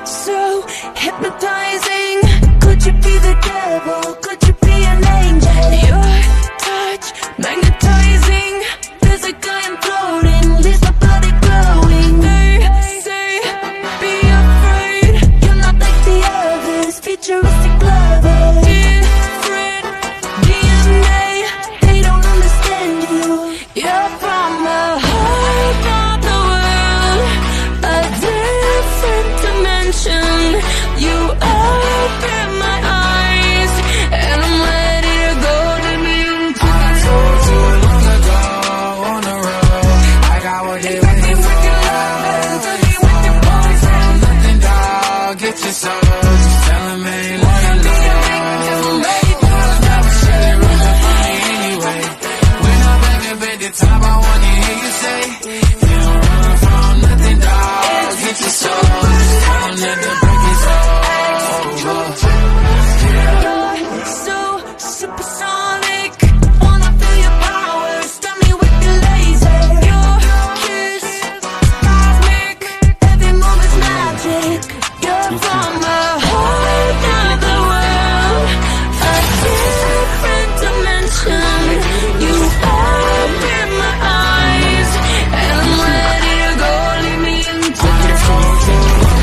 so hypnotizing. Could you be the devil? Could you be an angel? Your touch magnetizing. There's a guy I'm floating, leaves my body glowing. They say, be afraid. You're not like the others, futuristic lovers. Different DNA, they don't understand you. You're from a whole other world, a different dimension. You open my eyes, and I'm ready to go to you. I told you long ago on the road, I got what they waiting for. Fall from nothing, dog. Get your soul. Just tell 'em ain't nothing low. I'll never shut it, running from me anyway. When I'm back up at the top, I wanna hear you say, you don't run from nothing, dog. Get your soul. Just tell 'em that the